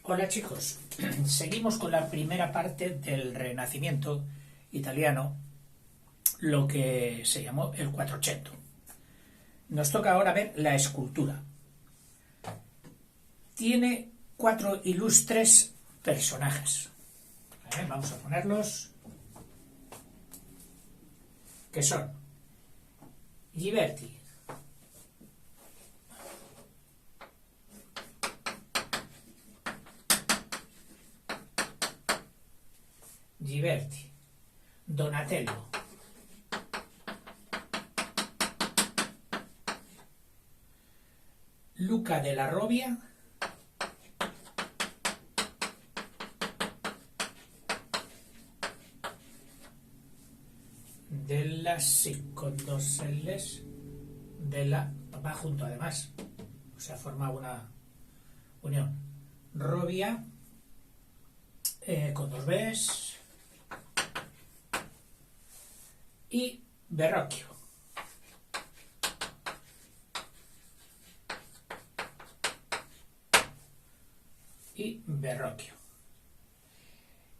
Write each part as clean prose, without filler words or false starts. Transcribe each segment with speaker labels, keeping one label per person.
Speaker 1: Hola chicos, seguimos con la primera parte del Renacimiento italiano, lo que se llamó el Quattrocento. Nos toca ahora ver la escultura. Tiene 4 ilustres personajes. Vamos a ponerlos, que son Ghiberti, Donatello, Luca della Robbia sí, con 2 L's, va junto además, o sea, forma una unión. Robbia con 2 B's y Verrocchio.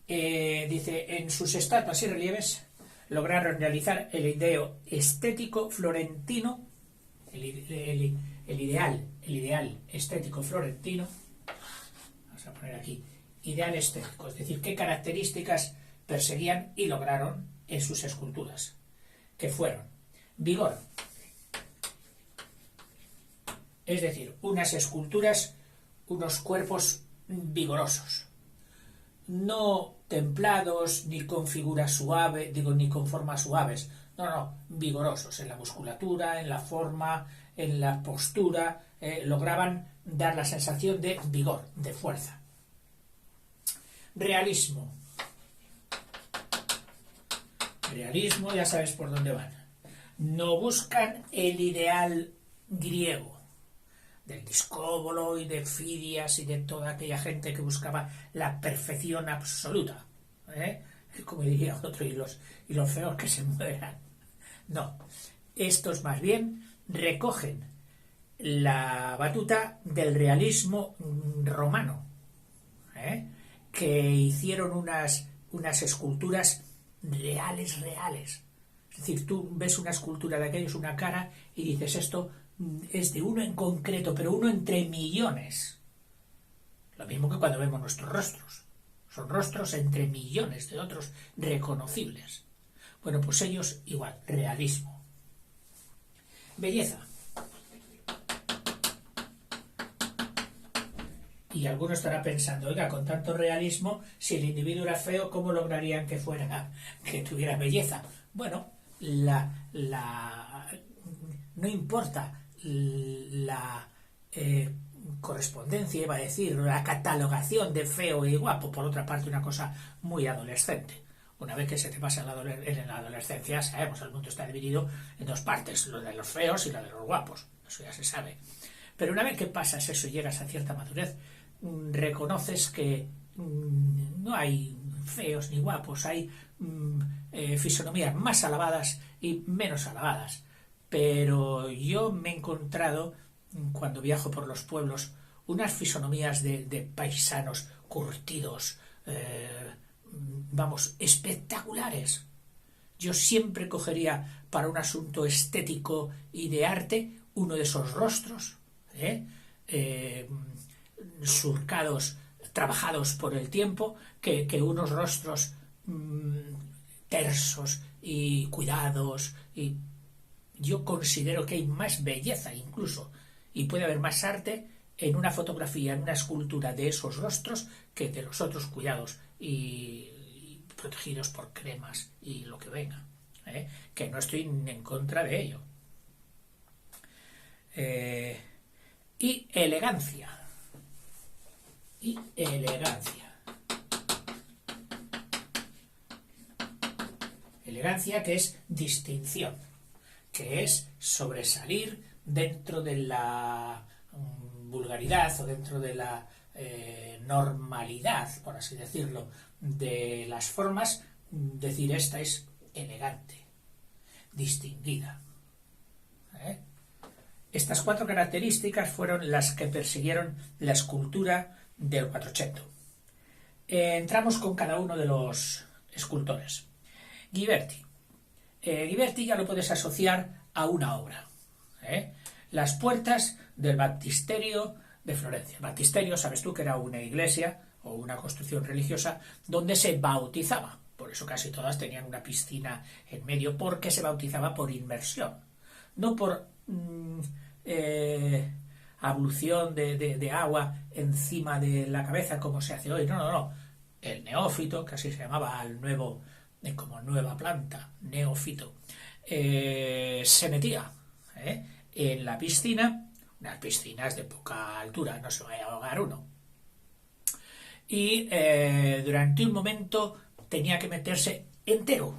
Speaker 1: Dice, en sus estatuas y relieves lograron realizar el ideo estético florentino, el ideal estético florentino. Vamos a poner aquí, ideal estético, es decir, qué características perseguían y lograron en sus esculturas, que fueron vigor, es decir, unas esculturas, unos cuerpos vigorosos, no templados ni con figuras suaves, ni con formas suaves, no, vigorosos en la musculatura, en la forma, en la postura, lograban dar la sensación de vigor, de fuerza. Realismo, ya sabes por dónde van. No buscan el ideal griego del Discóbolo y de Fidias y de toda aquella gente que buscaba la perfección absoluta, como diría otro, y los feos que se mueran. No, estos más bien recogen la batuta del realismo romano, que hicieron unas esculturas reales. Es decir, tú ves una escultura de aquellos, una cara, y dices, esto es de uno en concreto, pero uno entre millones. Lo mismo que cuando vemos nuestros rostros. Son rostros entre millones de otros reconocibles. Bueno, pues ellos igual, realismo. Belleza. Y alguno estará pensando, oiga, con tanto realismo, si el individuo era feo, ¿cómo lograrían que tuviera belleza? Bueno, no importa la correspondencia, iba a decir, la catalogación de feo y guapo, por otra parte una cosa muy adolescente. Una vez que se te pasa en la adolescencia, sabemos, el mundo está dividido en 2 partes, lo de los feos y lo de los guapos, eso ya se sabe. Pero una vez que pasas eso y llegas a cierta madurez, reconoces que no hay feos ni guapos, hay fisonomías más alabadas y menos alabadas. Pero yo me he encontrado, cuando viajo por los pueblos, unas fisonomías de paisanos curtidos, espectaculares. Yo siempre cogería para un asunto estético y de arte uno de esos rostros, surcados, trabajados por el tiempo, que unos rostros tersos y cuidados. Y yo considero que hay más belleza incluso, y puede haber más arte en una fotografía, en una escultura de esos rostros, que de los otros cuidados y protegidos por cremas y lo que venga, que no estoy en contra de ello. Y elegancia. Elegancia, que es distinción, que es sobresalir dentro de la vulgaridad o dentro de la normalidad, por así decirlo, de las formas, decir, esta es elegante, distinguida. Estas 4 características fueron las que persiguieron la escultura del Quattrocento. Entramos con cada uno de los escultores. Ghiberti. Ghiberti ya lo puedes asociar a una obra. Las puertas del Baptisterio de Florencia. El Baptisterio, sabes tú, que era una iglesia o una construcción religiosa donde se bautizaba. Por eso casi todas tenían una piscina en medio, porque se bautizaba por inmersión, no por ablución de agua encima de la cabeza como se hace hoy. No. El neófito, que así se llamaba al nuevo, como nueva planta, neófito, se metía en la piscina, unas piscinas de poca altura, no se vaya a ahogar uno. Y durante un momento tenía que meterse entero,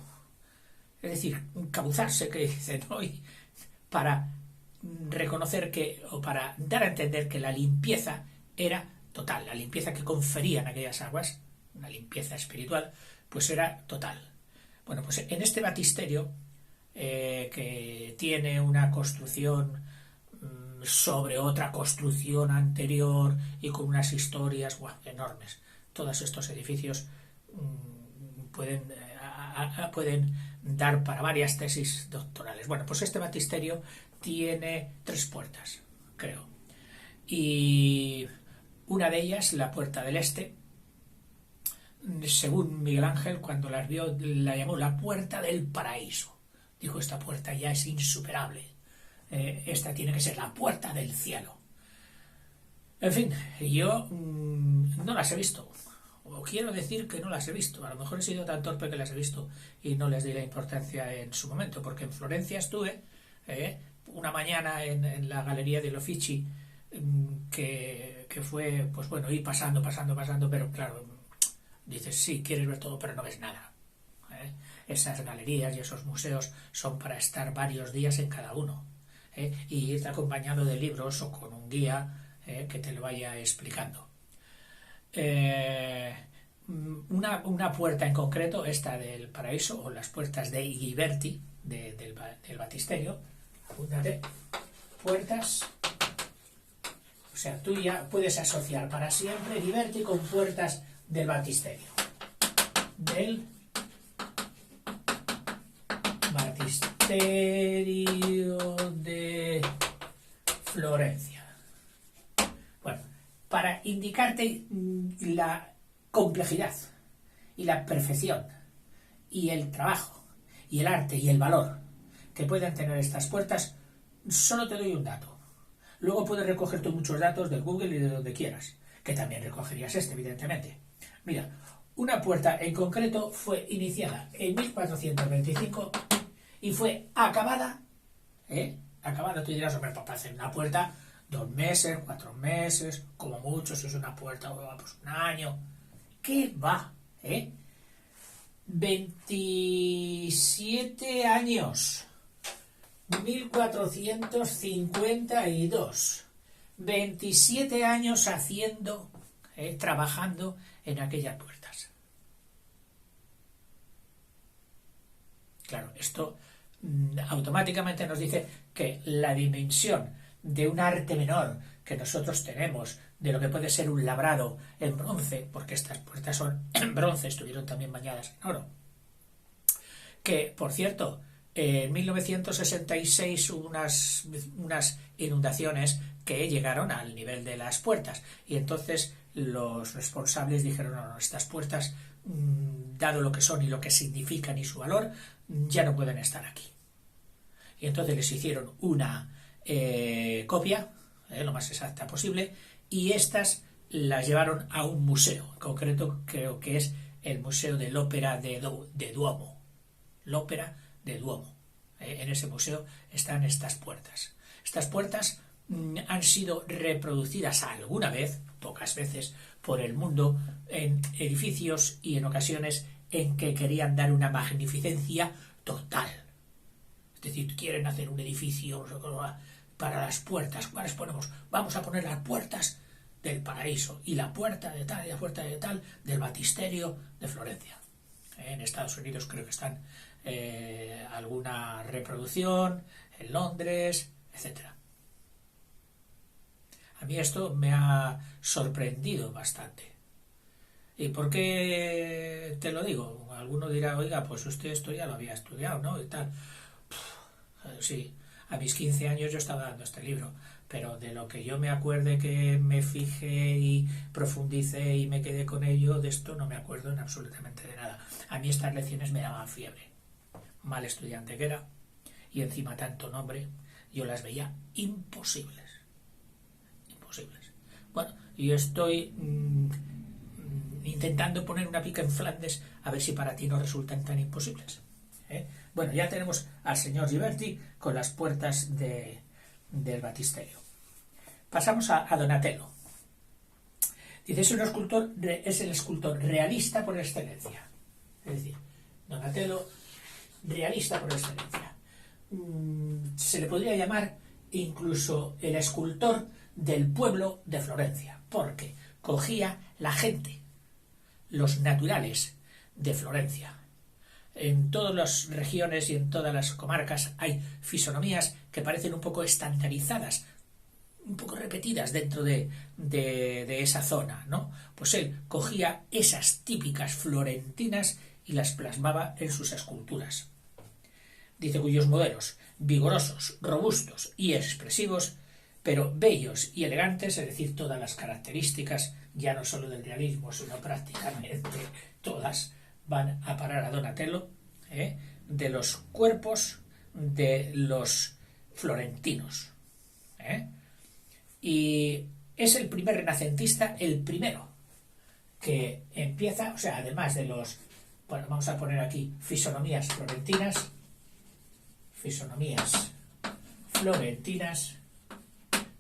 Speaker 1: es decir, cabuzarse, que dicen hoy, para reconocer que, o para dar a entender que la limpieza era total, la limpieza que conferían aquellas aguas, una limpieza espiritual, pues era total. Bueno, pues en este baptisterio, que tiene una construcción sobre otra construcción anterior y con unas historias enormes. Todos estos edificios pueden dar para varias tesis doctorales. Bueno, pues este baptisterio tiene 3 puertas, creo. Y una de ellas, la puerta del este, según Miguel Ángel, cuando las vio, la llamó la puerta del paraíso. Dijo, esta puerta ya es insuperable. Esta tiene que ser la puerta del cielo. En fin, yo no las he visto. O quiero decir que no las he visto. A lo mejor he sido tan torpe que las he visto y no les di la importancia en su momento. Porque en Florencia estuve una mañana en la Galería de Uffizi, que fue, pues bueno, ir pasando, pero claro, dices, sí, quieres ver todo, pero no ves nada. Esas galerías y esos museos son para estar varios días en cada uno. Y irte acompañado de libros o con un guía que te lo vaya explicando. Una puerta en concreto, esta del paraíso, o las puertas de Ghiberti, del baptisterio, apúntate, puertas, o sea, tú ya puedes asociar para siempre Ghiberti con puertas del baptisterio. Del baptisterio de Florencia. Bueno, para indicarte la complejidad y la perfección y el trabajo y el arte y el valor que pueden tener estas puertas, solo te doy un dato. Luego puedes recoger tú muchos datos del Google y de donde quieras, que también recogerías evidentemente. Mira, una puerta en concreto fue iniciada en 1425 y fue acabada, tú dirás, hombre, para hacer una puerta 2 meses, 4 meses, como mucho, si es una puerta, pues un año. ¿Qué va? 27 años. 1452. 27 años haciendo, trabajando en aquellas puertas. Claro, esto automáticamente nos dice que la dimensión de un arte menor que nosotros tenemos, de lo que puede ser un labrado en bronce, porque estas puertas son en bronce, estuvieron también bañadas en oro. Que, por cierto, en 1966 hubo unas inundaciones que llegaron al nivel de las puertas, y entonces los responsables dijeron, no, estas puertas, dado lo que son y lo que significan y su valor, ya no pueden estar aquí. Y entonces les hicieron una copia, lo más exacta posible, y estas las llevaron a un museo. En concreto, creo que es el Museo de l'Opera de Duomo. L'Opera de Duomo. En ese museo están estas puertas. Estas puertas han sido reproducidas alguna vez, pocas veces, por el mundo en edificios y en ocasiones en que querían dar una magnificencia total. Es decir, quieren hacer un edificio para las puertas. ¿Cuáles ponemos? Vamos a poner las puertas del paraíso y la puerta de tal y la puerta de tal del baptisterio de Florencia. En Estados Unidos creo que están alguna reproducción, en Londres, etc. A mí esto me ha sorprendido bastante. ¿Y por qué te lo digo? Alguno dirá, oiga, pues usted esto ya lo había estudiado, ¿no? Y tal. Sí, a mis 15 años yo estaba dando este libro, pero de lo que yo me acuerde que me fijé y profundicé y me quedé con ello, de esto no me acuerdo en absolutamente de nada. A mí estas lecciones me daban fiebre. Mal estudiante que era, y encima tanto nombre, yo las veía imposibles. Imposibles. Bueno, yo estoy intentando poner una pica en Flandes a ver si para ti no resultan tan imposibles. Bueno, ya tenemos al señor Ghiberti con las puertas del batisterio. Pasamos a Donatello. Dice, es el escultor realista por excelencia. Es decir, Donatello, realista por excelencia. Se le podría llamar incluso el escultor del pueblo de Florencia, porque cogía la gente, los naturales de Florencia. En todas las regiones y en todas las comarcas hay fisonomías que parecen un poco estandarizadas, un poco repetidas dentro de esa zona, ¿no? Pues él cogía esas típicas florentinas y las plasmaba en sus esculturas. Dice, cuyos modelos, vigorosos, robustos y expresivos, pero bellos y elegantes, es decir, todas las características, ya no solo del realismo, sino prácticamente todas, van a parar a Donatello, de los cuerpos de los florentinos. Y es el primer renacentista, el primero que empieza, o sea, además de los, bueno, vamos a poner aquí fisonomías florentinas,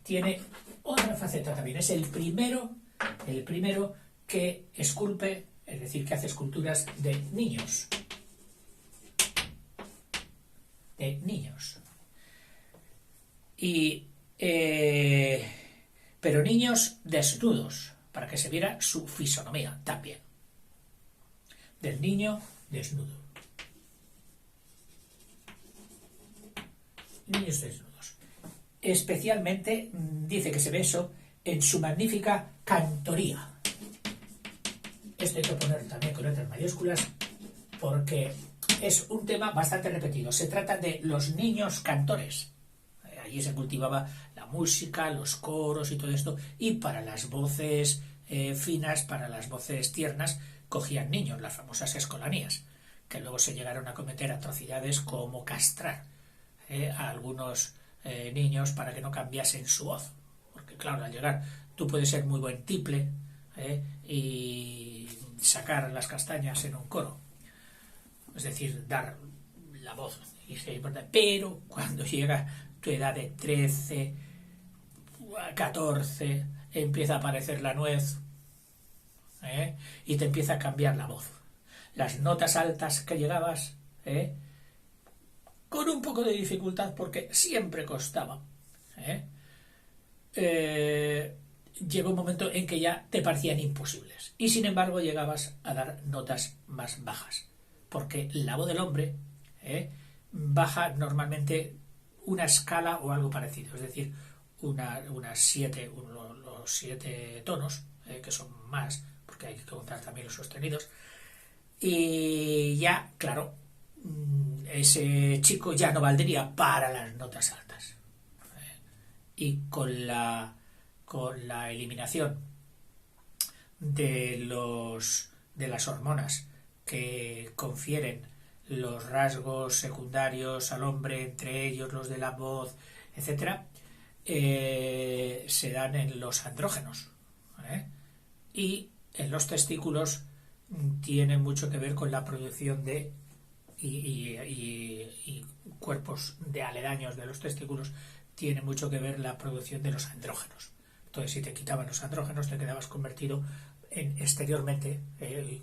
Speaker 1: tiene otra faceta también, es el primero que esculpe, es decir, que hace esculturas de niños. Y pero niños desnudos, para que se viera su fisonomía también. Del niño desnudo. Niños desnudos. Especialmente dice que se ve eso en su magnífica cantoría. Esto hay que poner también con letras mayúsculas porque es un tema bastante repetido. Se trata de los niños cantores. Allí se cultivaba la música, los coros y todo esto, y para las voces finas, para las voces tiernas, cogían niños, las famosas escolanías, que luego se llegaron a cometer atrocidades como castrar a algunos niños para que no cambiasen su voz. Porque claro, al llegar tú puedes ser muy buen tiple y sacar las castañas en un coro, es decir, dar la voz, pero cuando llega tu edad de 13, 14, empieza a aparecer la nuez y te empieza a cambiar la voz. Las notas altas que llegabas, con un poco de dificultad porque siempre costaba, llegó un momento en que ya te parecían imposibles y sin embargo llegabas a dar notas más bajas porque la voz del hombre baja normalmente una escala o algo parecido, es decir, los 7 tonos, que son más, porque hay que contar también los sostenidos, y ya, claro, ese chico ya no valdría para las notas altas. Y con la eliminación de las hormonas que confieren los rasgos secundarios al hombre, entre ellos los de la voz, etcétera, se dan en los andrógenos, y en los testículos tiene mucho que ver con la producción de y cuerpos de aledaños de los testículos, tiene mucho que ver la producción de los andrógenos. Entonces, si te quitaban los andrógenos, te quedabas convertido exteriormente,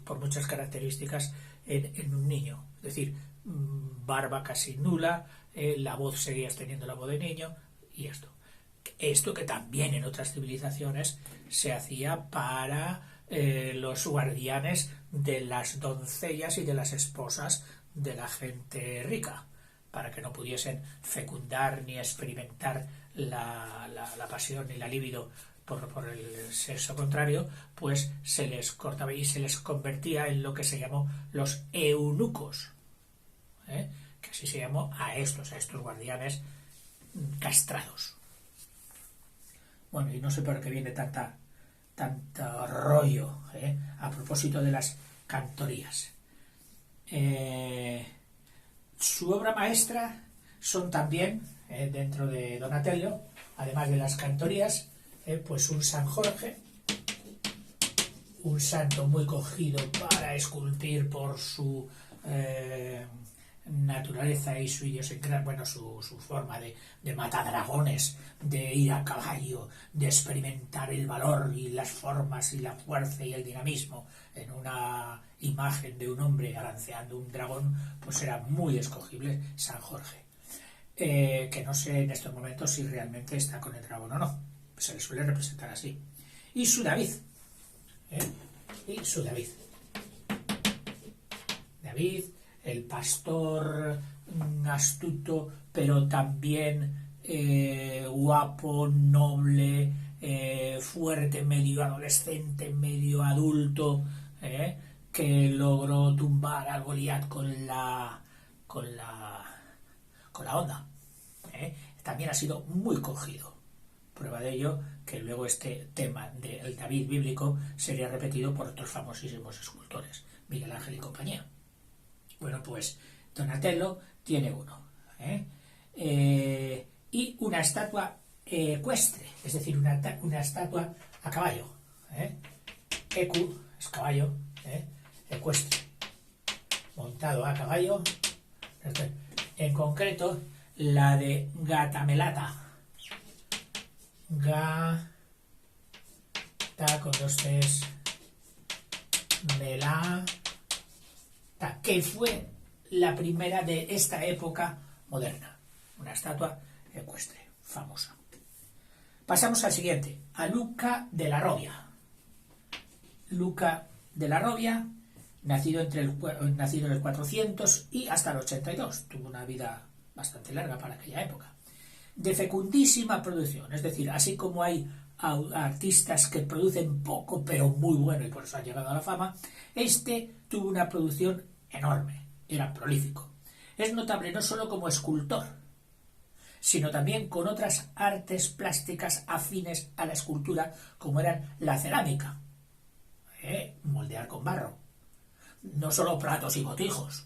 Speaker 1: por muchas características, en un niño. Es decir, barba casi nula, la voz seguías teniendo la voz de niño, y esto que también en otras civilizaciones se hacía para los guardianes de las doncellas y de las esposas de la gente rica, para que no pudiesen fecundar ni experimentar la pasión ni la libido por el sexo contrario, pues se les cortaba y se les convertía en lo que se llamó los eunucos, que así se llamó a estos guardianes castrados. Bueno, y no sé por qué viene tanto rollo a propósito de las cantorías. Su obra maestra son también, dentro de Donatello, además de las cantorías, pues un San Jorge, un santo muy cogido para esculpir por su naturaleza y su idiosincrasia, bueno, su forma de matar dragones, de ir a caballo, de experimentar el valor y las formas y la fuerza y el dinamismo en una imagen de un hombre balanceando un dragón, pues era muy escogible San Jorge. Que no sé en estos momentos si realmente está con el dragón o no, se le suele representar así. Y su David, David, el pastor astuto, pero también guapo, noble, fuerte, medio adolescente, medio adulto, que logró tumbar a Goliat con la onda. También ha sido muy cogido. Prueba de ello que luego este tema del David bíblico sería repetido por otros famosísimos escultores, Miguel Ángel y compañía. Bueno, pues Donatello tiene uno. Y una estatua ecuestre, es decir, una estatua a caballo. Ecu es caballo, ecuestre, montado a caballo. En concreto, la de Gatamelata. Gata con dos T's. Melata, que fue la primera de esta época moderna. Una estatua ecuestre, famosa. Pasamos al siguiente, a Luca de la Robbia. Luca de la Robbia, nacido en el 400 y hasta el 82. Tuvo una vida bastante larga para aquella época. De fecundísima producción, es decir, así como hay artistas que producen poco pero muy bueno y por eso han llegado a la fama, este tuvo una producción enorme, era prolífico. Es notable no solo como escultor, sino también con otras artes plásticas afines a la escultura, como eran la cerámica, moldear con barro, no solo platos y botijos,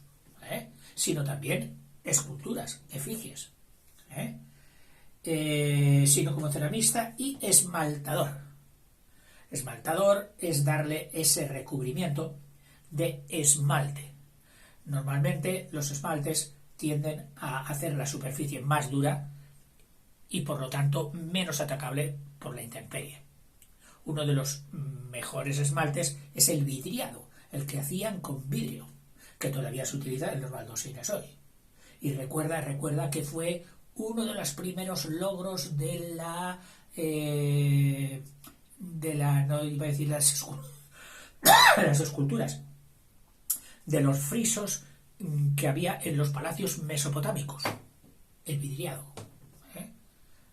Speaker 1: sino también esculturas, efigies, sino como ceramista y esmaltador. Esmaltador es darle ese recubrimiento de esmalte. Normalmente los esmaltes tienden a hacer la superficie más dura y por lo tanto menos atacable por la intemperie. Uno de los mejores esmaltes es el vidriado, el que hacían con vidrio, que todavía se utiliza en los baldosines hoy. Y recuerda que fue uno de los primeros logros de no iba a decir las esculturas, de los frisos que había en los palacios mesopotámicos, el vidriado,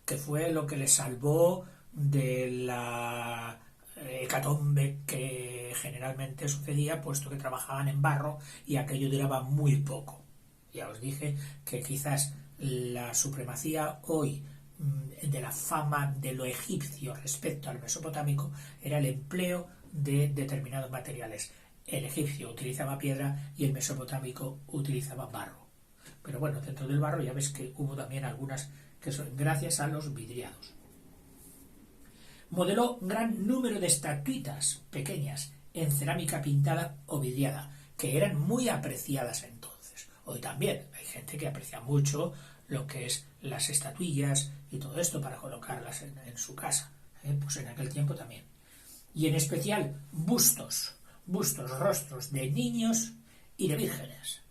Speaker 1: que fue lo que les salvó de la hecatombe que generalmente sucedía, puesto que trabajaban en barro y aquello duraba muy poco. Ya os dije que quizás la supremacía hoy de la fama de lo egipcio respecto al mesopotámico era el empleo de determinados materiales. El egipcio utilizaba piedra y el mesopotámico utilizaba barro. Pero bueno, dentro del barro ya ves que hubo también algunas que son gracias a los vidriados. Modeló un gran número de estatuitas pequeñas en cerámica pintada o vidriada, que eran muy apreciadas entonces. Hoy también hay gente que aprecia mucho lo que es las estatuillas y todo esto para colocarlas en su casa. Pues en aquel tiempo también. Y en especial bustos, rostros de niños y de vírgenes.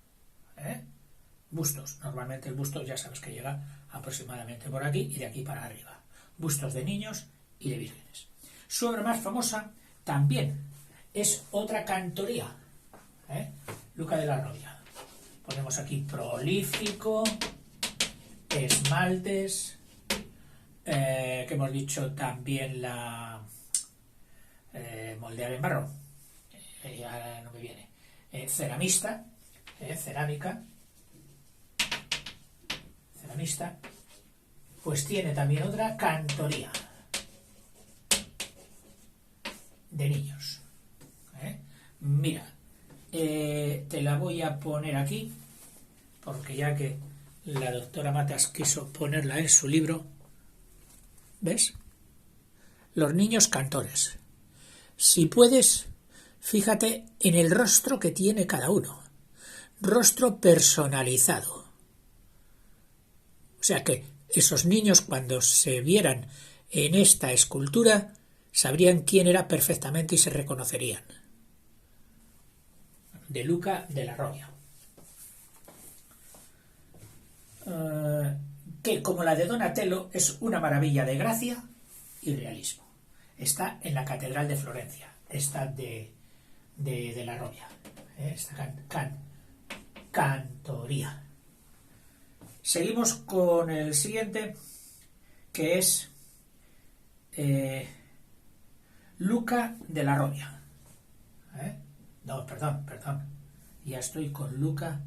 Speaker 1: Bustos, normalmente el busto ya sabes que llega aproximadamente por aquí y de aquí para arriba. Bustos de niños y de vírgenes. Su obra más famosa también es otra cantoría, Luca de la Robbia. Ponemos aquí prolífico, esmaltes, que hemos dicho también la moldear en barro, ahora no me viene, ceramista, cerámica, ceramista, pues tiene también otra cantoría de niños. Mira, te la voy a poner aquí, porque ya que la doctora Matas quiso ponerla en su libro, ¿ves? Los niños cantores. Si puedes, fíjate en el rostro que tiene cada uno. Rostro personalizado. O sea que esos niños, cuando se vieran en esta escultura, sabrían quién era perfectamente y se reconocerían. De Luca de la Roya. Que, como la de Donatello, es una maravilla de gracia y realismo. Está en la Catedral de Florencia, esta de la Roya. Esta cantoría. Seguimos con el siguiente, que es Luca de la Roya. No, perdón. Ya estoy con Luca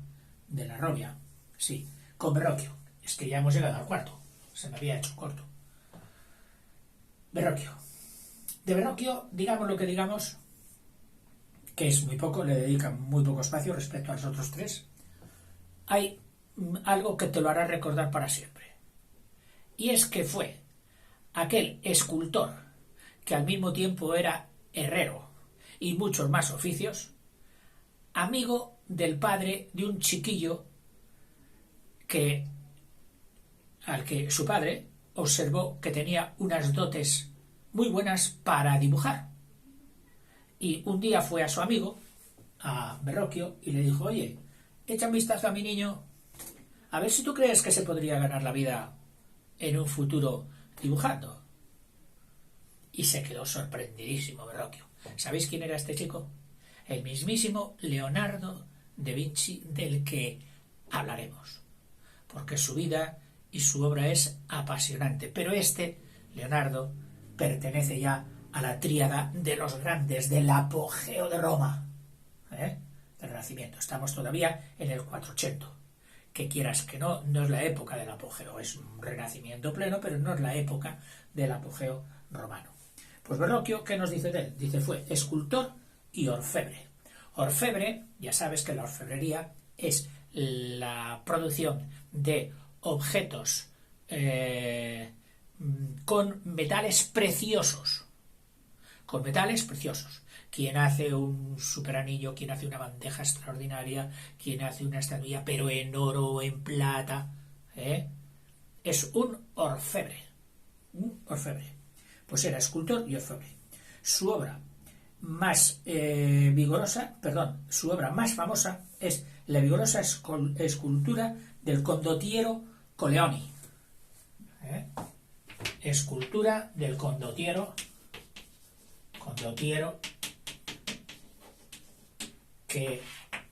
Speaker 1: de la Roya. Sí, con Verrocchio. Es que ya hemos llegado al cuarto. Se me había hecho corto. Verrocchio. De Verrocchio, digamos lo que digamos, que es muy poco, le dedican muy poco espacio respecto a los otros tres. Hay algo que te lo hará recordar para siempre. Y es que fue aquel escultor que al mismo tiempo era herrero y muchos más oficios, amigo del padre de un chiquillo al que su padre observó que tenía unas dotes muy buenas para dibujar. Y un día fue a su amigo, a Verrocchio, y le dijo: oye, echa un vistazo a mi niño, a ver si tú crees que se podría ganar la vida en un futuro dibujando. Y se quedó sorprendidísimo Verrocchio. ¿Sabéis quién era este chico? El mismísimo Leonardo da Vinci, del que hablaremos, porque su vida y su obra es apasionante. Pero Leonardo, pertenece ya a la tríada de los grandes, del apogeo de Roma, del Renacimiento. Estamos todavía en el 480. Que quieras que no es la época del apogeo, es un renacimiento pleno, pero no es la época del apogeo romano. Pues Verrocchio, ¿qué nos dice de él? Dice, fue escultor y orfebre. Orfebre, ya sabes que la orfebrería es la producción de objetos con metales preciosos. Con metales preciosos. Quien hace un superanillo, quien hace una bandeja extraordinaria, quien hace una estatuilla, pero en oro o en plata, es un orfebre. Un orfebre. Pues era escultor y orfebre. Su obra más su obra más famosa es la vigorosa escultura del condottiero Coleoni. Escultura del condottiero, que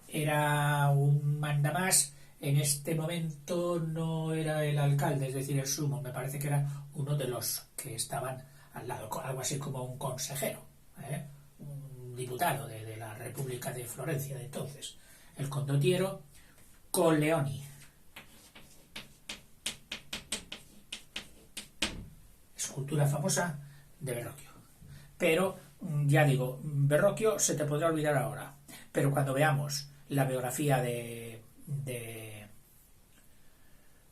Speaker 1: era un mandamás. En este momento no era el alcalde, es decir, el sumo, me parece que era uno de los que estaban al lado, algo así como un consejero, un diputado de la República de Florencia de entonces, el condottiero Coleoni. Escultura famosa de Verrocchio. Pero, ya digo, Verrocchio se te podrá olvidar ahora, pero cuando veamos la biografía de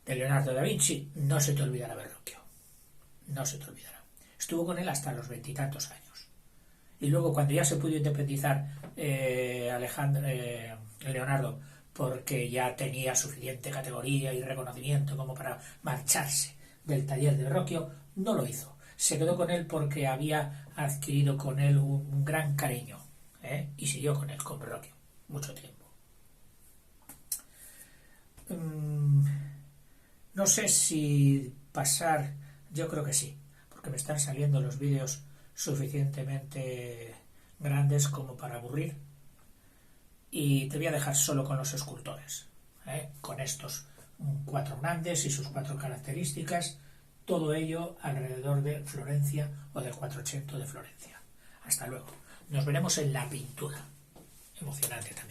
Speaker 1: Leonardo da Vinci, no se te olvidará Verrocchio. No se te olvidará. Estuvo con él hasta los 20 y tantos años. Y luego, cuando ya se pudo independizar Leonardo, porque ya tenía suficiente categoría y reconocimiento como para marcharse del taller de Verrocchio, no lo hizo. Se quedó con él porque había adquirido con él un gran cariño, y siguió con él, con Verrocchio, mucho tiempo. No sé si pasar, yo creo que sí, porque me están saliendo los vídeos suficientemente grandes como para aburrir, y te voy a dejar solo con los escultores, con estos 4 grandes y sus 4 características, todo ello alrededor de Florencia o del 400 de Florencia. Hasta luego. Nos veremos en la pintura. Emocionante también.